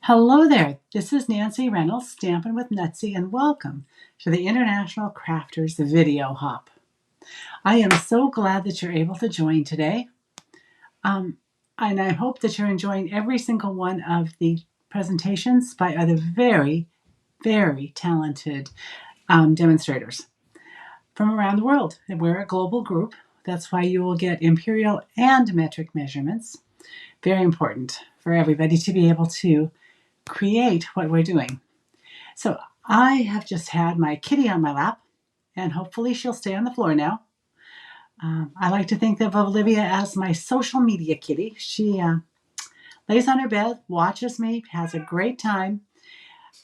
Hello there, this is Nancy Reynolds, Stampin' with Nutsy, and welcome to the International Crafters Video Hop. I am so glad that you're able to join today, and I hope that you're enjoying every single one of the presentations by other very, very talented demonstrators from around the world. We're a global group. That's why you will get imperial and metric measurements. Very important for everybody to be able to create what we're doing. So I have just had my kitty on my lap, and hopefully she'll stay on the floor now. I like to think of Olivia as my social media kitty. She lays on her bed, watches me, has a great time,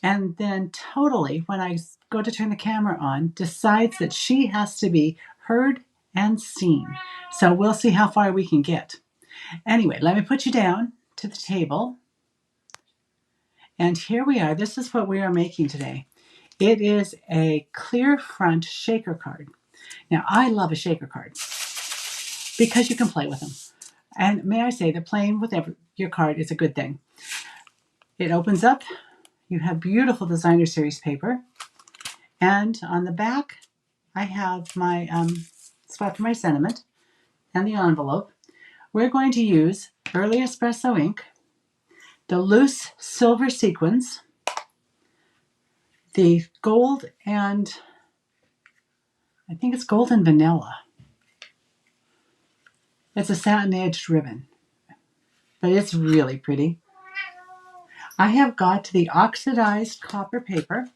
and then totally, when I go to turn the camera on, decides that she has to be heard and seen. So we'll see how far we can get. Anyway, let me put you down to the table. And here we are. This is what we are making today. It is a clear front shaker card. Now, I love a shaker card because you can play with them. And may I say that playing with your card is a good thing. It opens up. You have beautiful designer series paper. And on the back, I have my spot for my sentiment and the envelope. We're going to use early Espresso Ink, the loose silver sequins, the gold and I think it's gold and vanilla. It's a satin edged ribbon, but it's really pretty. I have got the oxidized copper paper.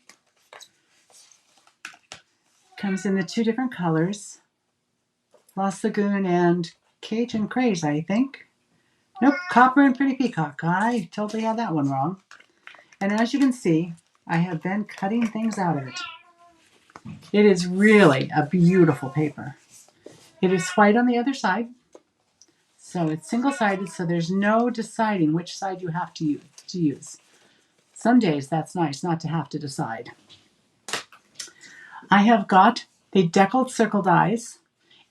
Comes in the two different colors, Lost Lagoon and Cajun Craze, I think. Nope, Copper and Pretty Peacock. I totally had that one wrong. And as you can see, I have been cutting things out of it. It is really a beautiful paper. It is white on the other side, so it's single-sided, so there's no deciding which side you have to use. Some days that's nice not to have to decide. I have got the deckled circle dies,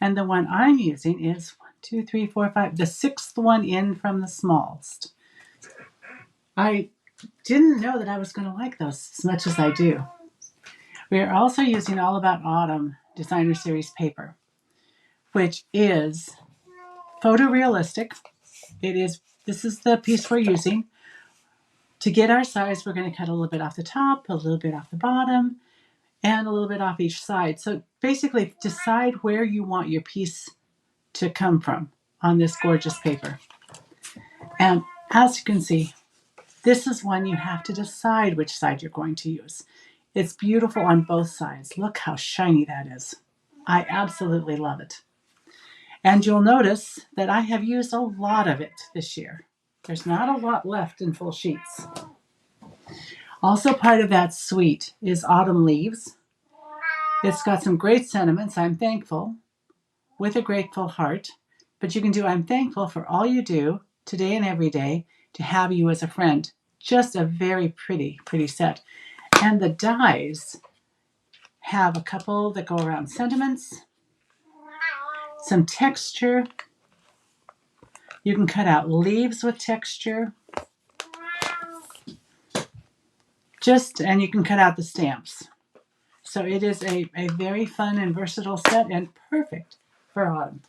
and the one I'm using is 1, 2, 3, 4, 5, the sixth one in from the smallest. I didn't know that I was going to like those as much as I do. We are also using All About Autumn Designer Series paper, which is photorealistic. This is the piece we're using. To get our size, we're going to cut a little bit off the top, a little bit off the bottom, and a little bit off each side. So basically decide where you want your piece to come from on this gorgeous paper. And as you can see, this is one you have to decide which side you're going to use. It's beautiful on both sides. Look how shiny that is. I absolutely love it. And you'll notice that I have used a lot of it this year. There's not a lot left in full sheets. Also part of that suite is Autumn Leaves. It's got some great sentiments, I'm thankful, with a grateful heart. But you can do I'm thankful for all you do today and every day to have you as a friend. Just a very pretty, pretty set. And the dies have a couple that go around sentiments, some texture. You can cut out leaves with texture. And you can cut out the stamps. So it is a very fun and versatile set and perfect for autumn.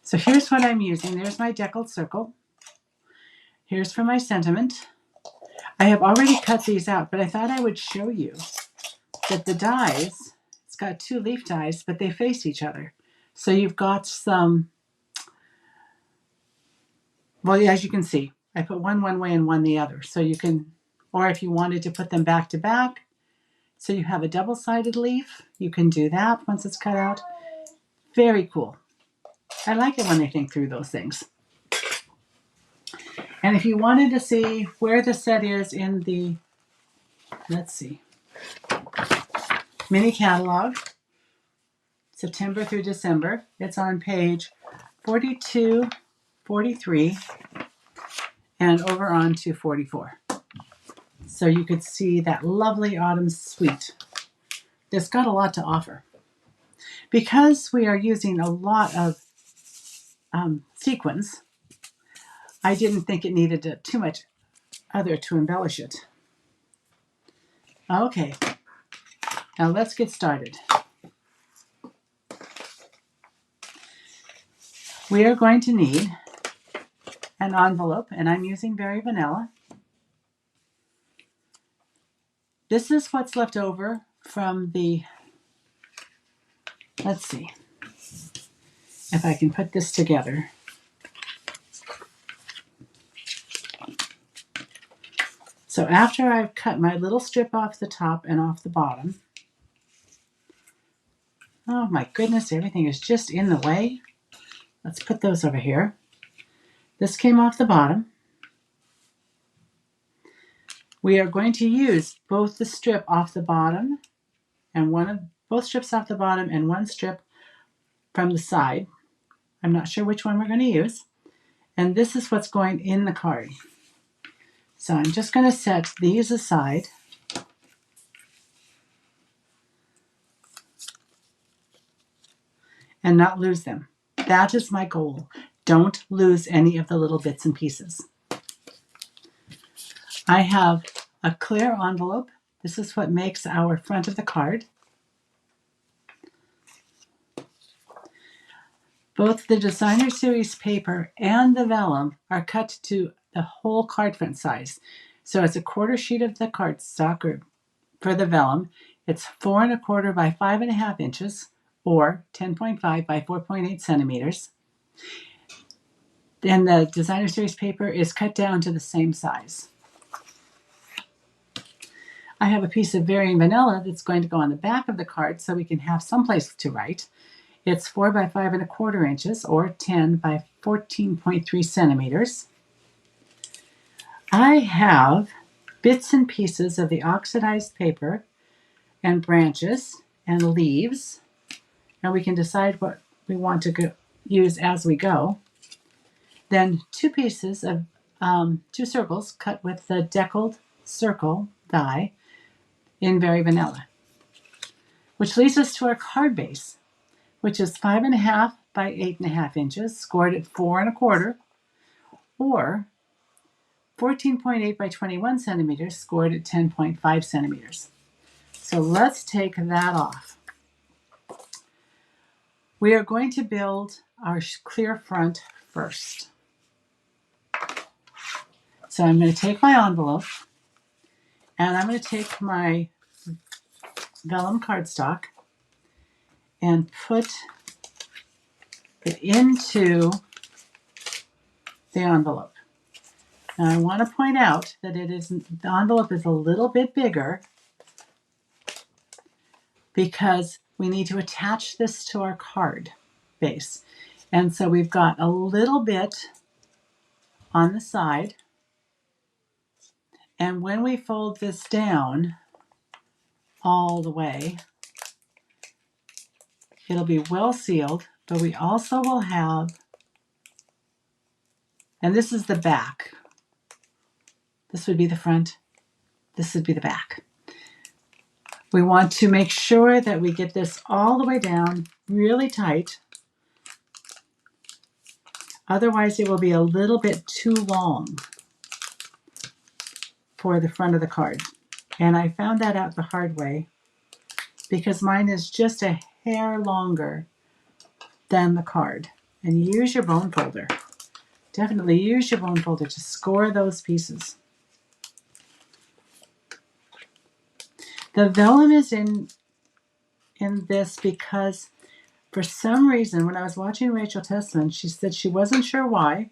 So here's what I'm using. There's my deckled circle. Here's for my sentiment. I have already cut these out, but I thought I would show you that the dies, it's got two leaf dies, but they face each other. So you've got some, well, as you can see, I put one way and one the other. So you can, or if you wanted to put them back to back, so you have a double-sided leaf, you can do that once it's cut out. Very cool. I like it when they think through those things. And if you wanted to see where the set is in the, let's see, mini catalog, September through December, it's on page 42, 43, and over on to 44. So you could see that lovely autumn suite. It's got a lot to offer. Because we are using a lot of sequins, I didn't think it needed too much other to embellish it. Okay, now let's get started. We are going to need an envelope, and I'm using Berry Vanilla. This is what's left over from the, let's see if I can put this together. So after I've cut my little strip off the top and off the bottom, oh my goodness, everything is just in the way. Let's put those over here. This came off the bottom. We are going to use both the strip off the bottom and both strips off the bottom and one strip from the side. I'm not sure which one we're going to use. And this is what's going in the card. So I'm just going to set these aside. And not lose them. That is my goal. Don't lose any of the little bits and pieces. I have a clear envelope. This is what makes our front of the card. Both the Designer Series paper and the vellum are cut to the whole card front size. So it's a 1/4 sheet of the cardstock, or for the vellum, it's 4 1/4 by 5.5 inches, or 10.5 by 4.8 centimeters. And the Designer Series paper is cut down to the same size. I have a piece of Berry Vanilla that's going to go on the back of the card so we can have some place to write. It's 4 by 5 1/4 inches, or 10 by 14.3 centimeters. I have bits and pieces of the oxidized paper and branches and leaves, and we can decide what we want to use as we go. Then 2 pieces of 2 circles cut with the deckled circle die in Berry Vanilla, which leads us to our card base, which is 5.5 by 8.5 inches, scored at 4 1/4, or 14.8 by 21 centimeters, scored at 10.5 centimeters. So let's take that off. We are going to build our clear front first. So I'm going to take my envelope, and I'm going to take my vellum cardstock and put it into the envelope. Now I want to point out that the envelope is a little bit bigger because we need to attach this to our card base. And so we've got a little bit on the side. And when we fold this down all the way, it'll be well sealed, but we also will have, and this is the back. This would be the front. This would be the back. We want to make sure that we get this all the way down really tight. Otherwise, it will be a little bit too long for the front of the card. And I found that out the hard way because mine is just a hair longer than the card. And use your bone folder. Definitely use your bone folder to score those pieces. The vellum is in this because for some reason, when I was watching Rachel Tessman, she said she wasn't sure why.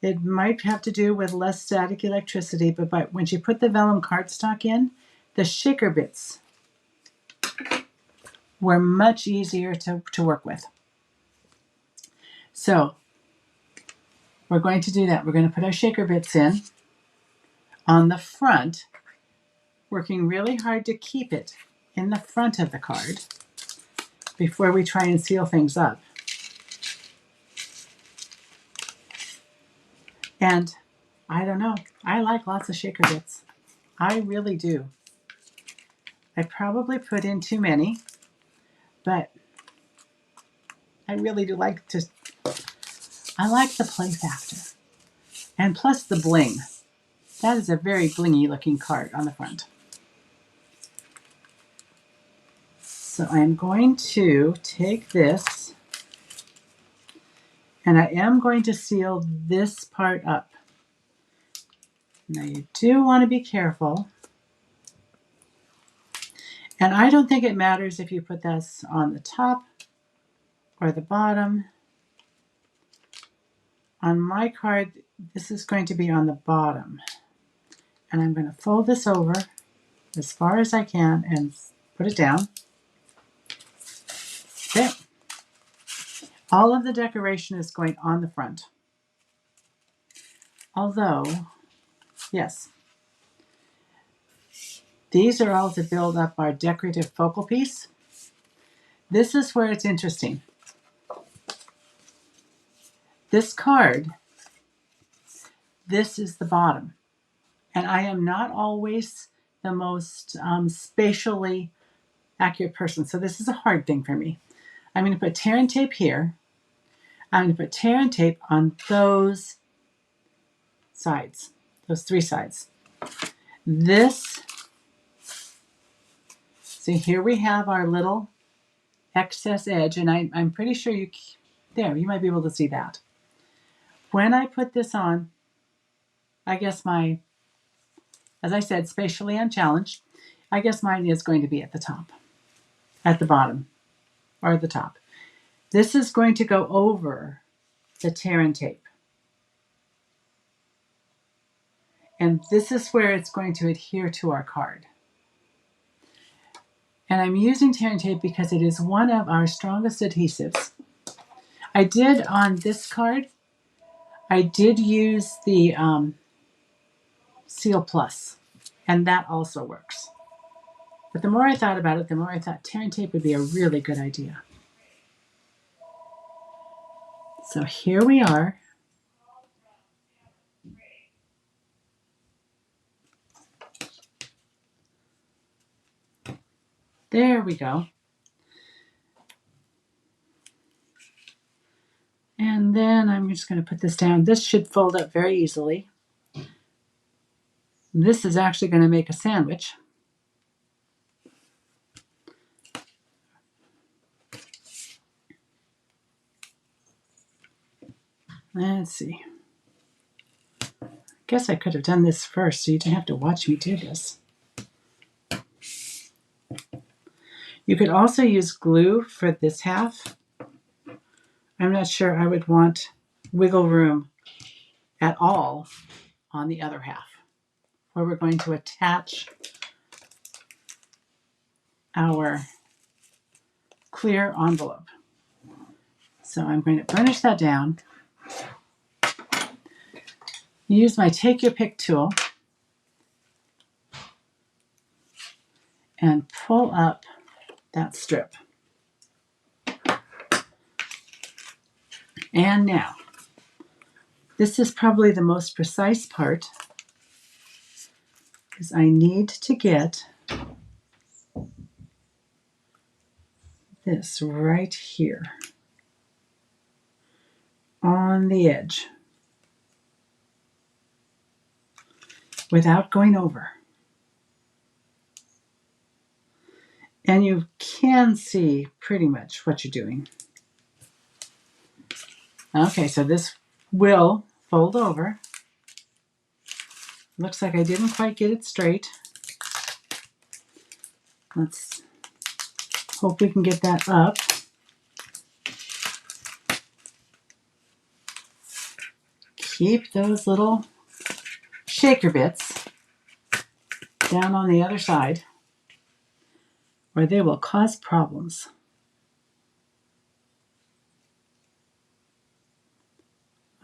It might have to do with less static electricity, but when she put the vellum cardstock in, the shaker bits were much easier to work with. So we're going to do that. We're going to put our shaker bits in on the front, working really hard to keep it in the front of the card before we try and seal things up. And I don't know, I like lots of shaker bits. I really do. I probably put in too many, but I really do like I like the play factor. And plus the bling. That is a very blingy looking card on the front. So I'm going to take this and I am going to seal this part up. Now you do want to be careful. And I don't think it matters if you put this on the top or the bottom. On my card, this is going to be on the bottom. And I'm going to fold this over as far as I can and put it down. Okay. All of the decoration is going on the front. Although, yes, these are all to build up our decorative focal piece. This is where it's interesting. This card, this is the bottom. And I am not always the most spatially accurate person. So this is a hard thing for me. I'm going to put tear and tape here. I'm going to put tear and tape on those sides, those three sides. This, see here we have our little excess edge, and I'm pretty sure you might be able to see that. When I put this on, I guess as I said, spatially I'm challenged. I guess mine is going to be at the top, at the bottom, or at the top. This is going to go over the tear and tape. And this is where it's going to adhere to our card. And I'm using tear and tape because it is one of our strongest adhesives. I did on this card, I did use the Seal Plus, and that also works. But the more I thought about it, the more I thought tear and tape would be a really good idea. So here we are. There we go. And then I'm just going to put this down. This should fold up very easily. This is actually going to make a sandwich. Let's see. I guess I could have done this first so you didn't have to watch me do this. You could also use glue for this half. I'm not sure I would want wiggle room at all on the other half, where we're going to attach our clear envelope. So I'm going to burnish that down. Use my Take Your Pick tool and pull up that strip. And now, this is probably the most precise part, because I need to get this right here on the edge without going over. And you can see pretty much what you're doing. Okay, so this will fold over. Looks like I didn't quite get it straight. Let's hope we can get that up. Keep those little shaker bits down on the other side, or they will cause problems.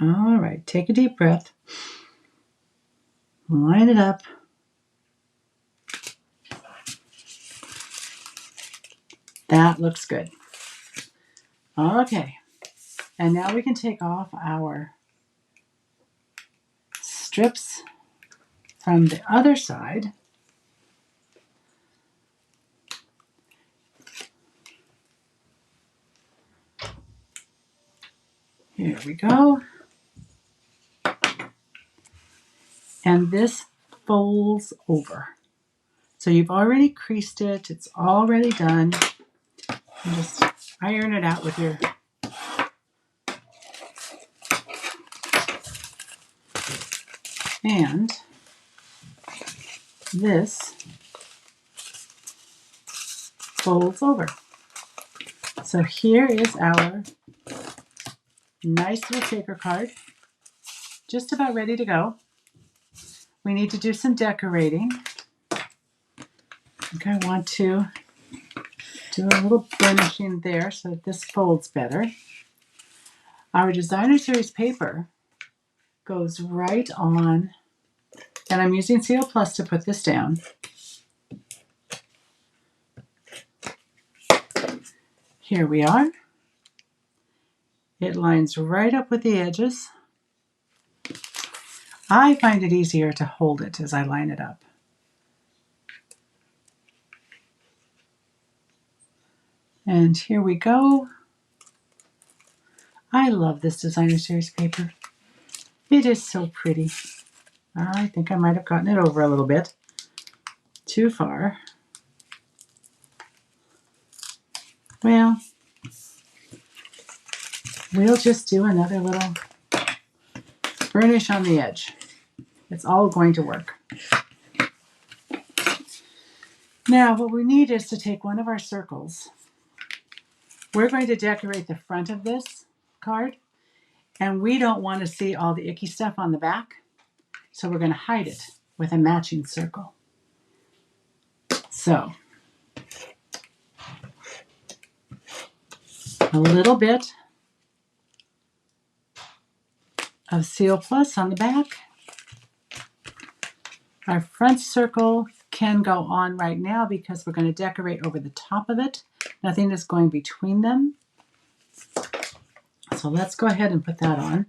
All right, take a deep breath. Line it up. That looks good. Okay, and now we can take off our strips from the other side. Here we go. and this folds over. So you've already creased it. It's already done. You just iron it out with your and this folds over. So here is our nice little shaker card, just about ready to go. We need to do some decorating. I think I want to do a little burnishing there so that this folds better. Our designer series paper goes right on, and I'm using CO Plus to put this down. Here we are. It lines right up with the edges. I find it easier to hold it as I line it up. And here we go. I love this designer series paper. It is so pretty. I think I might have gotten it over a little bit. Too far. Well, we'll just do another little burnish on the edge. It's all going to work. Now, what we need is to take one of our circles. We're going to decorate the front of this card, and we don't want to see all the icky stuff on the back, so we're going to hide it with a matching circle. So, a little bit of CO Plus on the back. Our front circle can go on right now because we're going to decorate over the top of it. Nothing is going between them. So let's go ahead and put that on.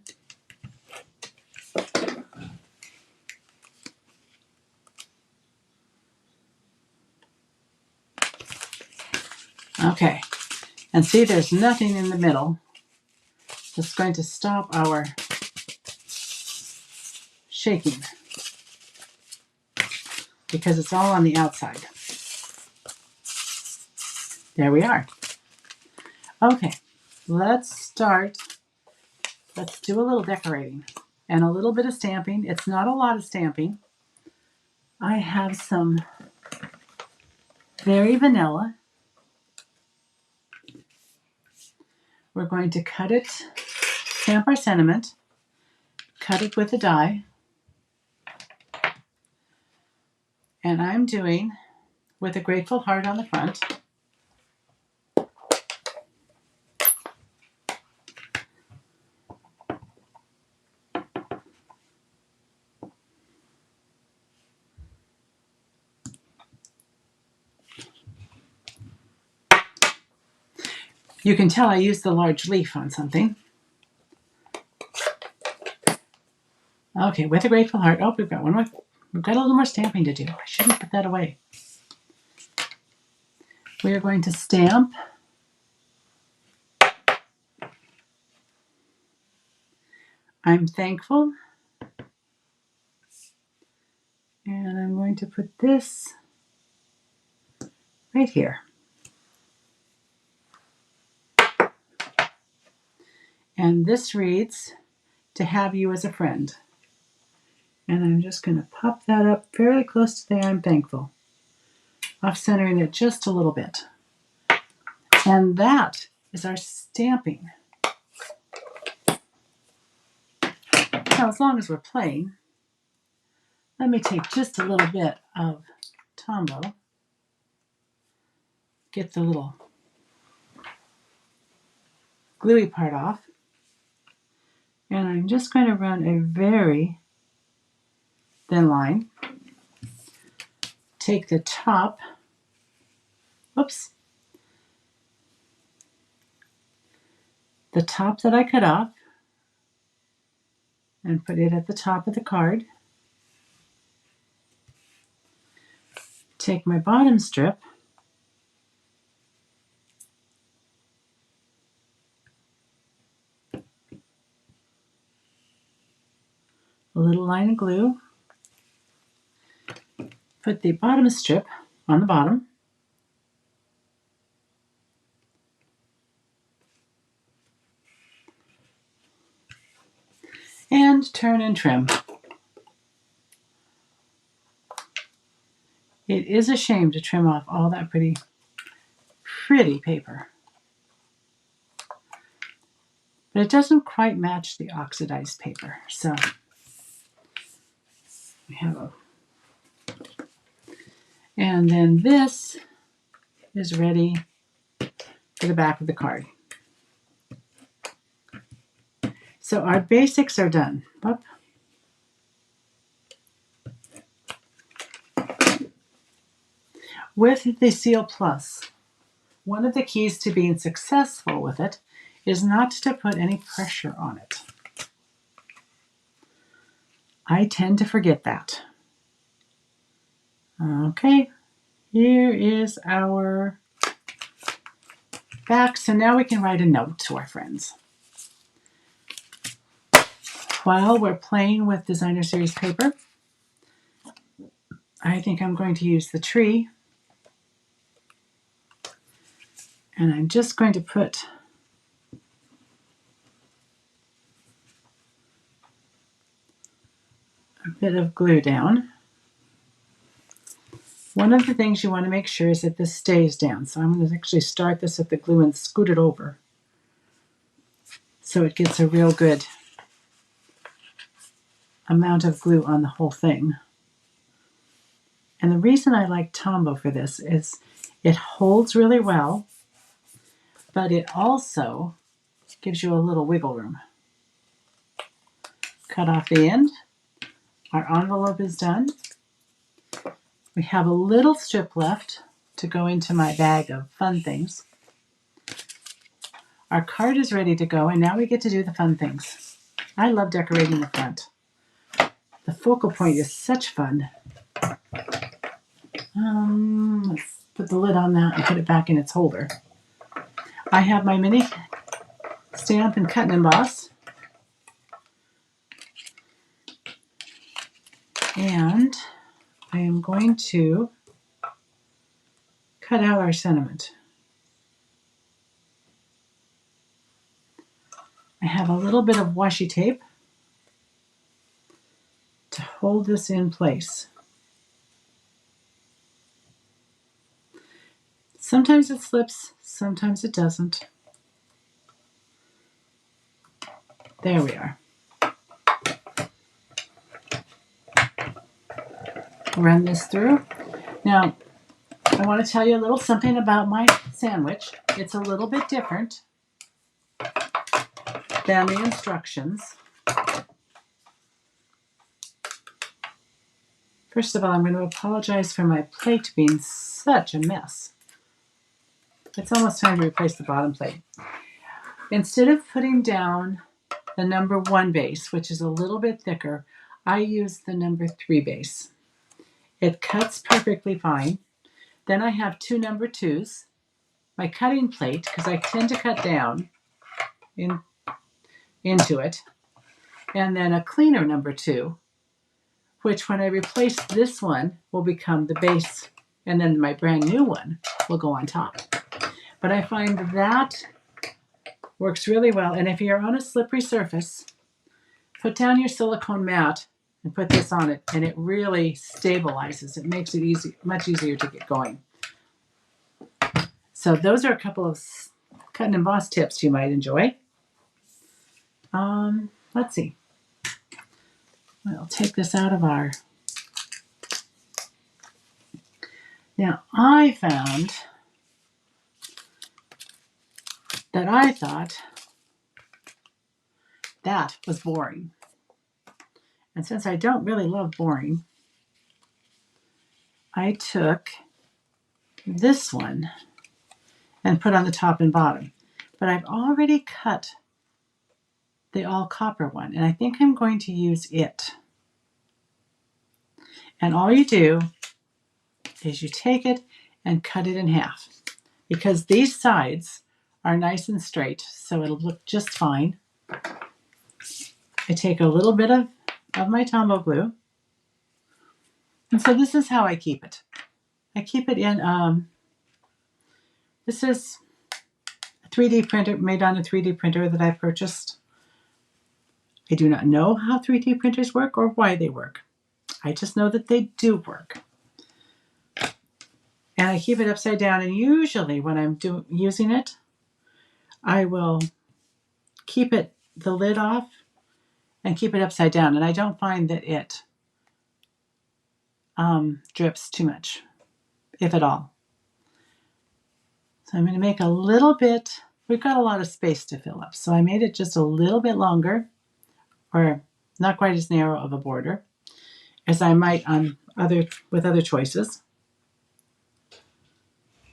Okay, and see, there's nothing in the middle that's going to stop our shaking because it's all on the outside. There we are. Okay, let's start. Let's do a little decorating and a little bit of stamping. It's not a lot of stamping. I have some very vanilla. We're going to cut it, stamp our sentiment, cut it with a die. And I'm doing with a grateful heart on the front. You can tell I used the large leaf on something. Okay, with a grateful heart. Oh, we've got one more. We've got a little more stamping to do. I shouldn't put that away. We are going to stamp I'm thankful. And I'm going to put this right here. And this reads, to have you as a friend. And I'm just going to pop that up fairly close to the I'm thankful. Off-centering it just a little bit. And that is our stamping. Now, as long as we're playing, let me take just a little bit of Tombow. Get the little gluey part off. And I'm just going to run a very thin line. Take the top, the top that I cut off, and put it at the top of the card. Take my bottom strip, a little line of glue, put the bottom strip on the bottom. And turn and trim. It is a shame to trim off all that pretty paper. But it doesn't quite match the oxidized paper. So we have a... And then this is ready for the back of the card. So our basics are done. Whoop. With the Seal Plus, one of the keys to being successful with it is not to put any pressure on it. I tend to forget that. Okay, here is our back. So now we can write a note to our friends. While we're playing with Designer Series paper, I think I'm going to use the tree. And I'm just going to put a bit of glue down. One of the things you want to make sure is that this stays down. So I'm going to actually start this with the glue and scoot it over so it gets a real good amount of glue on the whole thing. And the reason I like Tombow for this is it holds really well, but it also gives you a little wiggle room. Cut off the end. Our envelope is done. We have a little strip left to go into my bag of fun things. Our card is ready to go, and now we get to do the fun things. I love decorating the front. The focal point is such fun. Let's put the lid on that and put it back in its holder. I have my mini stamp and cut and emboss. And I am going to cut out our sentiment. I have a little bit of washi tape to hold this in place. Sometimes it slips, sometimes it doesn't. There we are. Run this through. Now, I want to tell you a little something about my sandwich. It's a little bit different than the instructions. First of all, I'm going to apologize for my plate being such a mess. It's almost time to replace the bottom plate. Instead of putting down the number 1 base, which is a little bit thicker, I use the number 3 base. It cuts perfectly fine. Then I have 2 number 2s, my cutting plate, because I tend to cut down into it, and then a cleaner number 2, which when I replace this one will become the base, and then my brand new one will go on top. But I find that works really well. And if you're on a slippery surface, put down your silicone mat and put this on it, and it really stabilizes. It makes it much easier to get going. So those are a couple of cut and emboss tips you might enjoy. Let's see. We'll take this out of our... Now, I found that I thought that was boring. And since I don't really love boring, I took this one and put on the top and bottom. But I've already cut the all copper one, and I think I'm going to use it. And all you do is you take it and cut it in half, because these sides are nice and straight, so it'll look just fine. I take a little bit of my Tombow glue, And so this is how I keep it. I keep it in, this is a 3D printer, made on a 3D printer that I purchased. I do not know how 3D printers work or why they work. I just know that they do work. And I keep it upside down, and usually when I'm using it, I will keep the lid off and keep it upside down, and I don't find that it drips too much, if at all. So I'm going to make a little bit, we've got a lot of space to fill up, so I made it just a little bit longer, or not quite as narrow of a border as I might with other choices.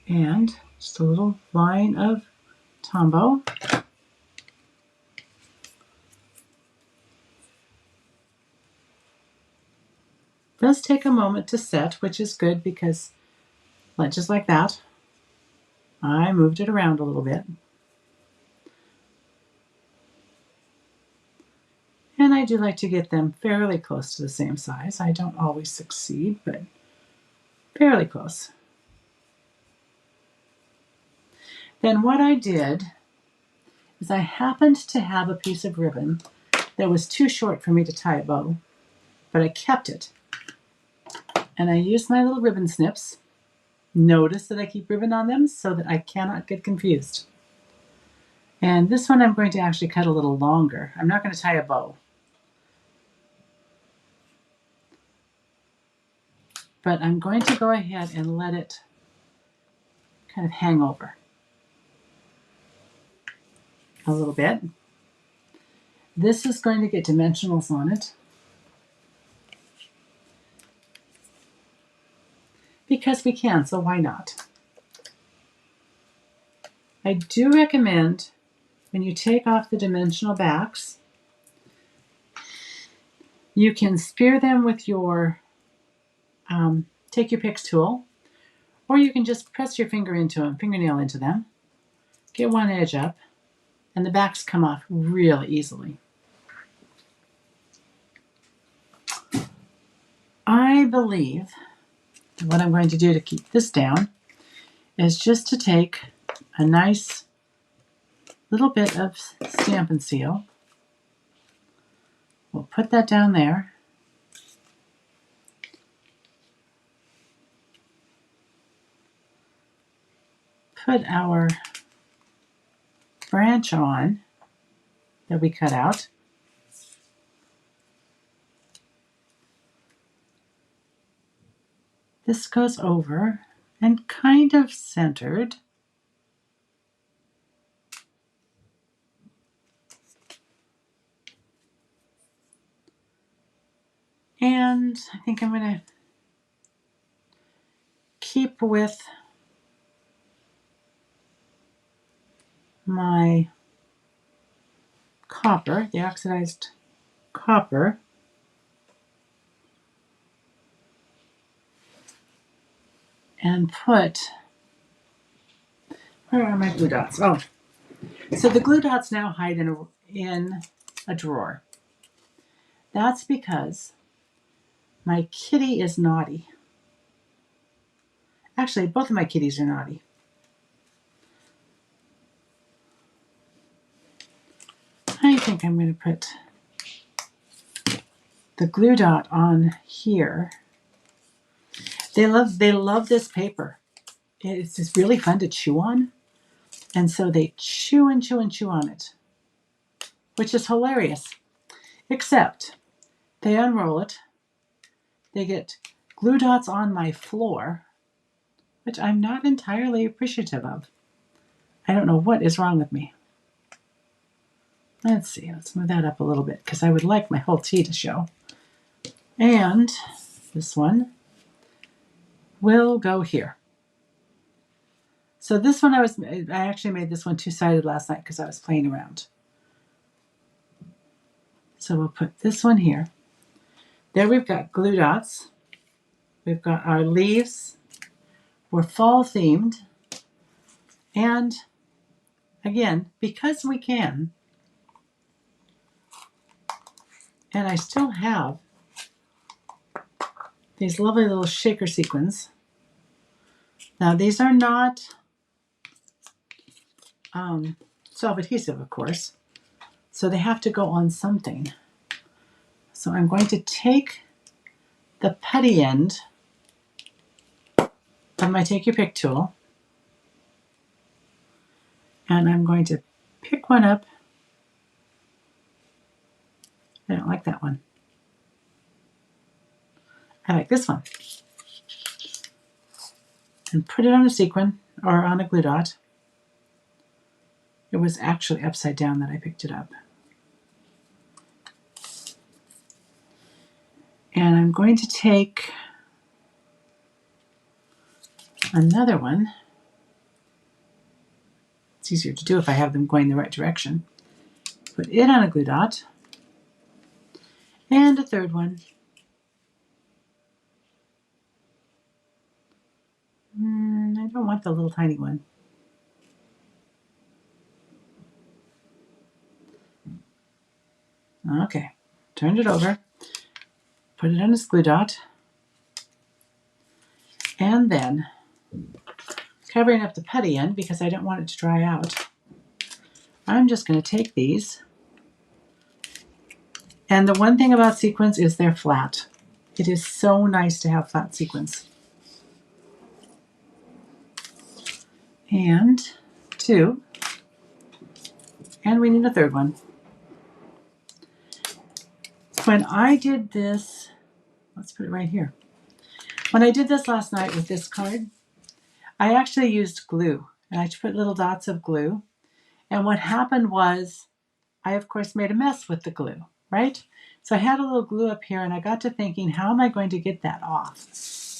And just a little line of Tombow. It does take a moment to set, which is good because, just like that, I moved it around a little bit. And I do like to get them fairly close to the same size. I don't always succeed, but fairly close. Then what I did is I happened to have a piece of ribbon that was too short for me to tie a bow, but I kept it. And I used my little ribbon snips. Notice that I keep ribbon on them so that I cannot get confused. And this one I'm going to actually cut a little longer. I'm not going to tie a bow. But I'm going to go ahead and let it kind of hang over a little bit. This is going to get dimensionals on it, because we can, so why not? I do recommend when you take off the dimensional backs, you can spear them with your take your picks tool, or you can just press your fingernail into them, get one edge up, and the backs come off really easily. I believe what I'm going to do to keep this down is just to take a nice little bit of Stampin' Seal. We'll put that down there. Put our branch on that we cut out. This goes over and kind of centered. And I think I'm going to keep with my copper, the oxidized copper. And put, where are my glue dots? Oh, so the glue dots now hide in a drawer. That's because my kitty is naughty. Actually, both of my kitties are naughty. I think I'm going to put the glue dot on here. They love this paper. It's just really fun to chew on. And so they chew and chew and chew on it, which is hilarious. Except they unroll it. They get glue dots on my floor, which I'm not entirely appreciative of. I don't know what is wrong with me. Let's see, let's move that up a little bit because I would like my whole T to show. And this one will go here. So this one I actually made this one two-sided last night because I was playing around. So we'll put this one here. There we've got glue dots. We've got our leaves. We're fall themed. And again, because we can, and I still have these lovely little shaker sequins. Now these are not self-adhesive, of course, so they have to go on something. So I'm going to take the putty end of my Take Your Pick tool, and I'm going to pick one up. I don't like that one. I like this one. And put it on a sequin or on a glue dot. It was actually upside down that I picked it up. And I'm going to take another one. It's easier to do if I have them going the right direction. Put it on a glue dot. And a third one. I don't want the little tiny one. Okay, turned it over. Put it on this glue dot. And then, covering up the putty end because I don't want it to dry out, I'm just going to take these. And the one thing about sequins is they're flat. It is so nice to have flat sequins. And two. And we need a third one. When I did this, let's put it right here. When I did this last night with this card, I actually used glue. And I put little dots of glue. And what happened was, I of course made a mess with the glue, right? So I had a little glue up here and I got to thinking, how am I going to get that off?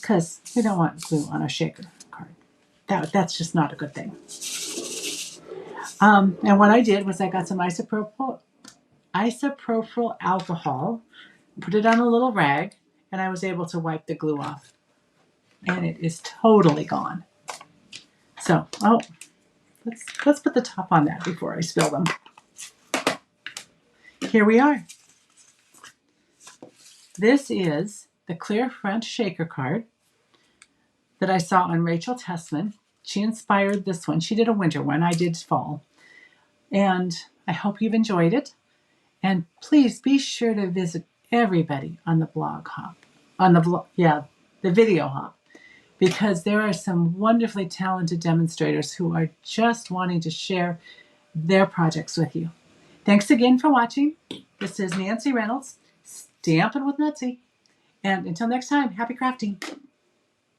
Because we don't want glue on a shaker card. That's just not a good thing. And what I did was I got some isopropyl alcohol, put it on a little rag, and I was able to wipe the glue off. And it is totally gone. So, let's put the top on that before I spill them. Here we are. This is the clear front shaker card that I saw on Rachel Tessman. She inspired this one. She did a winter one. I did fall. And I hope you've enjoyed it. And please be sure to visit everybody on the blog hop, the video hop, because there are some wonderfully talented demonstrators who are just wanting to share their projects with you. Thanks again for watching. This is Nancy Reynolds, Stampin' with Nutsy. And until next time, happy crafting.